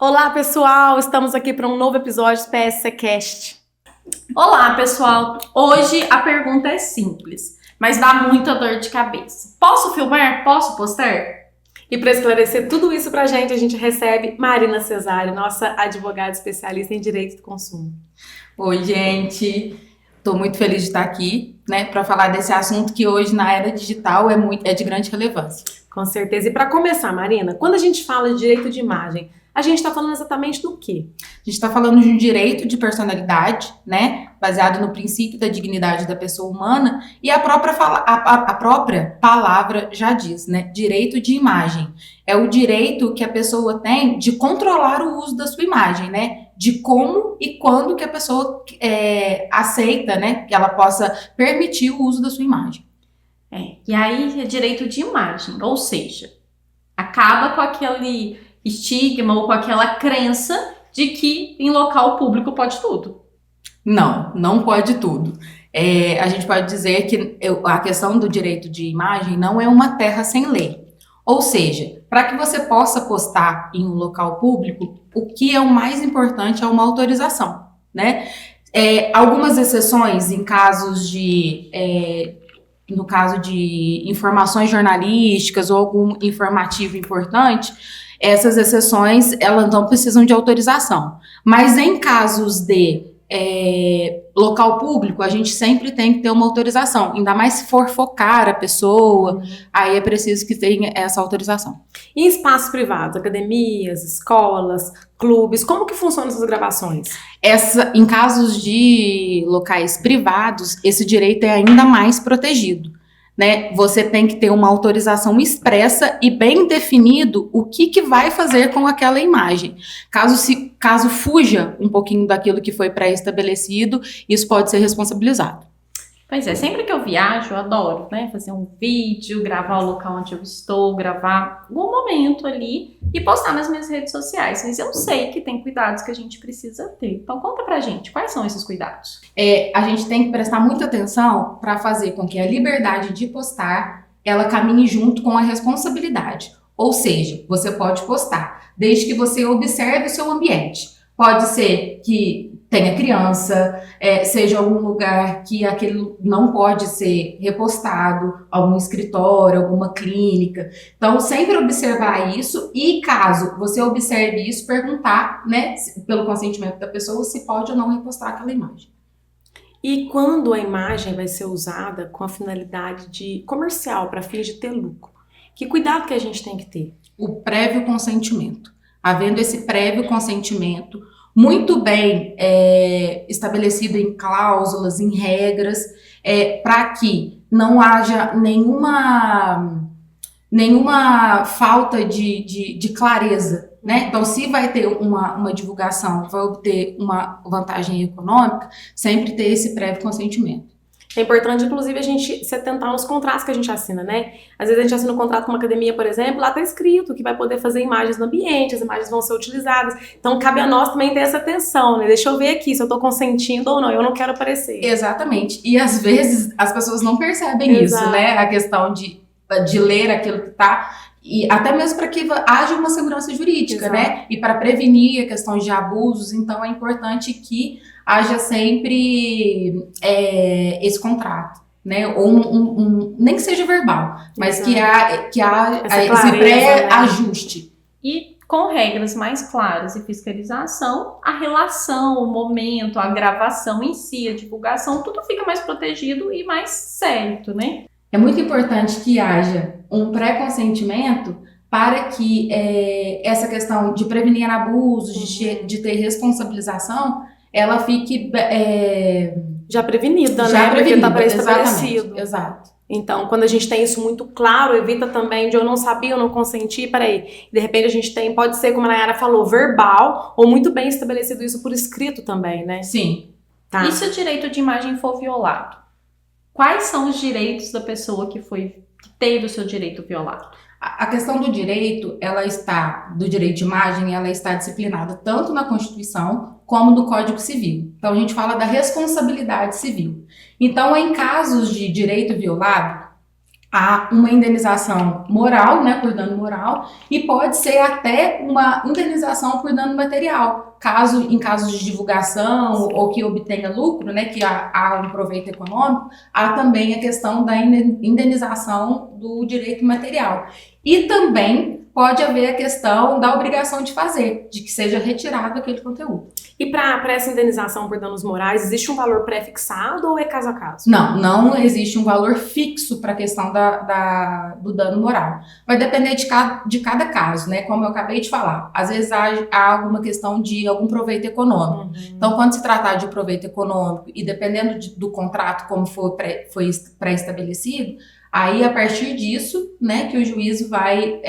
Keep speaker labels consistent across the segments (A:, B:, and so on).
A: Olá, pessoal! Estamos aqui para um novo episódio do PSCcast.
B: Olá, pessoal! Hoje a pergunta é simples, mas dá muita dor de cabeça. Posso filmar? Posso postar?
A: E para esclarecer tudo isso para a gente recebe Marina Cesário, nossa advogada especialista em direito do consumo.
C: Oi, gente! Estou muito feliz de estar aqui, para falar desse assunto que hoje na era digital é de grande relevância.
A: Com certeza. E para começar, Marina, quando a gente fala de direito de imagem, a gente está falando exatamente do quê?
C: A gente está falando de um direito de personalidade, baseado no princípio da dignidade da pessoa humana, e a própria palavra já diz, direito de imagem. É o direito que a pessoa tem de controlar o uso da sua imagem, de como e quando que a pessoa aceita, que ela possa permitir o uso da sua imagem.
B: E aí é direito de imagem, ou seja, acaba com aquele estigma ou com aquela crença de que em local público pode tudo.
C: Não pode tudo. A gente pode dizer que a questão do direito de imagem não é uma terra sem lei. Ou seja, para que você possa postar em um local público, o que é o mais importante é uma autorização, Algumas exceções em casos no caso de informações jornalísticas ou algum informativo importante, essas exceções, elas não precisam de autorização. Mas em casos de local público, a gente sempre tem que ter uma autorização. Ainda mais se for focar a pessoa, aí é preciso que tenha essa autorização.
A: E em espaços privados, academias, escolas, clubes, como que funcionam essas gravações?
C: Em casos de locais privados, esse direito é ainda mais protegido. Você tem que ter uma autorização expressa e bem definido o que vai fazer com aquela imagem. Caso fuja um pouquinho daquilo que foi pré-estabelecido, isso pode ser responsabilizado.
B: Pois é, sempre que eu viajo, eu adoro, fazer um vídeo, gravar o local onde eu estou, gravar algum momento ali e postar nas minhas redes sociais. Mas eu sei que tem cuidados que a gente precisa ter. Então conta pra gente, quais são esses cuidados?
C: A gente tem que prestar muita atenção para fazer com que a liberdade de postar, ela caminhe junto com a responsabilidade. Ou seja, você pode postar, desde que você observe o seu ambiente. Pode ser que tenha criança, seja algum lugar que aquele não pode ser repostado, algum escritório, alguma clínica. Então, sempre observar isso e, caso você observe isso, perguntar, pelo consentimento da pessoa, se pode ou não repostar aquela imagem.
A: E quando a imagem vai ser usada com a finalidade de comercial, para fins de ter lucro? Que cuidado que a gente tem que ter?
C: O prévio consentimento. Havendo esse prévio consentimento, muito bem estabelecido em cláusulas, em regras, para que não haja nenhuma falta de clareza, Então, se vai ter uma divulgação, vai obter uma vantagem econômica, sempre ter esse prévio consentimento.
A: É importante, inclusive, a gente se atentar nos contratos que a gente assina, Às vezes a gente assina um contrato com uma academia, por exemplo, lá tá escrito que vai poder fazer imagens no ambiente, as imagens vão ser utilizadas. Então, cabe a nós também ter essa atenção, Deixa eu ver aqui se eu tô consentindo ou não, eu não quero aparecer.
C: Exatamente. E, às vezes, as pessoas não percebem isso, A questão de ler aquilo que tá... E até mesmo para que haja uma segurança jurídica,
A: Exato.
C: E para prevenir questões de abusos, então é importante que haja sempre esse contrato, Ou nem que seja verbal, mas
A: Exato.
C: que há
A: Essa
C: esse pré-ajuste.
B: E com regras mais claras e fiscalização, a relação, o momento, a gravação em si, a divulgação, tudo fica mais protegido e mais certo,
C: É muito importante que haja um pré-consentimento para que essa questão de prevenir abusos, de ter responsabilização, ela fique
A: já prevenida, Porque tá pré-estabelecido.
C: Exato.
A: Então, quando a gente tem isso muito claro, evita também de eu não sabia, eu não consenti, peraí. De repente a gente tem, pode ser, como a Nayara falou, verbal, ou muito bem estabelecido isso por escrito também,
C: Sim.
A: Tá.
B: E se o direito de imagem for violado? Quais são os direitos da pessoa que teve o seu direito violado?
C: A questão do direito, do direito de imagem, ela está disciplinada tanto na Constituição como no Código Civil. Então, a gente fala da responsabilidade civil. Então, em casos de direito violado, há uma indenização moral, né, por dano moral, e pode ser até uma indenização por dano material. Em casos de divulgação ou que obtenha lucro, né, que há um proveito econômico, há também a questão da indenização do direito material. E também pode haver a questão da obrigação de fazer, de que seja retirado aquele conteúdo.
A: E para essa indenização por danos morais, existe um valor pré-fixado ou é caso a caso?
C: Não existe um valor fixo para a questão do dano moral. Vai depender de cada caso, né? Como eu acabei de falar. Às vezes há alguma questão de algum proveito econômico. Então, quando se tratar de proveito econômico e dependendo do contrato como foi pré-estabelecido, aí, a partir disso, né, que o juízo vai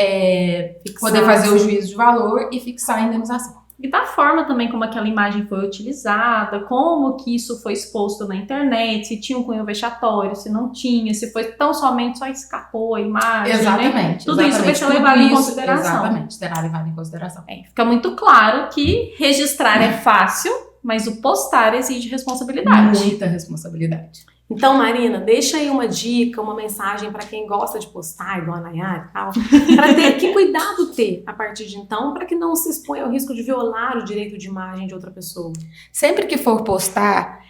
C: poder fazer o juízo de valor e fixar a indenização.
B: E da forma também como aquela imagem foi utilizada, como que isso foi exposto na internet, se tinha um cunho vexatório, se não tinha, se foi tão somente só escapou a imagem.
C: Exatamente.
B: Né? Tudo isso vai ser levado em consideração.
C: Exatamente, será levado em consideração.
B: Fica muito claro que registrar é fácil, mas o postar exige responsabilidade.
C: Muita responsabilidade.
A: Então, Marina, deixa aí uma dica, uma mensagem para quem gosta de postar, igual a Nayara e tal, para ter que cuidado ter a partir de então, para que não se exponha ao risco de violar o direito de imagem de outra pessoa.
C: Sempre que for postar,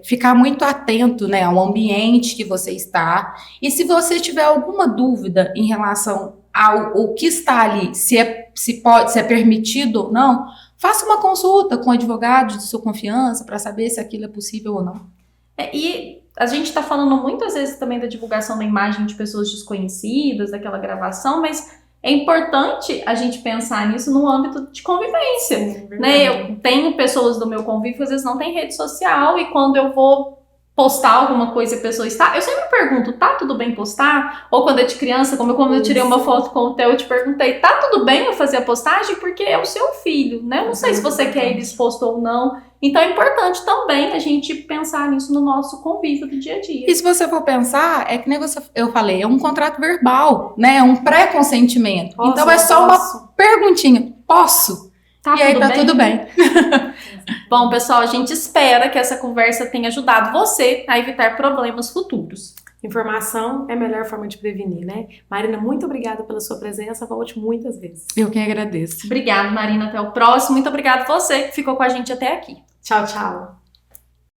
C: ficar muito atento, né, ao ambiente que você está. E se você tiver alguma dúvida em relação ao que está ali, se é permitido ou não, faça uma consulta com advogados de sua confiança para saber se aquilo é possível ou não.
B: E a gente está falando muitas vezes também da divulgação da imagem de pessoas desconhecidas, daquela gravação, mas é importante a gente pensar nisso no âmbito de convivência.
A: Sim,
B: né? Eu tenho pessoas do meu convívio que às vezes não tem rede social e quando eu vou postar alguma coisa e a pessoa está... Eu sempre pergunto, tá tudo bem postar? Ou quando é de criança, como eu tirei uma foto com o Theo, eu te perguntei, tá tudo bem eu fazer a postagem? Porque é o seu filho, né? Eu não sei se você quer ele exposto ou não. Então é importante também a gente pensar nisso no nosso convívio do dia a dia.
C: E se você for pensar, é que nem eu falei, é um contrato verbal, né? É um pré-consentimento. Então é só uma perguntinha, posso? E aí tá tudo bem.
B: Bom, pessoal, a gente espera que essa conversa tenha ajudado você a evitar problemas futuros.
A: Informação é a melhor forma de prevenir, né? Marina, muito obrigada pela sua presença. Volte muitas vezes.
C: Eu que agradeço.
B: Obrigada, Marina. Até o próximo. Muito obrigada a você que ficou com a gente até aqui.
A: Tchau, tchau.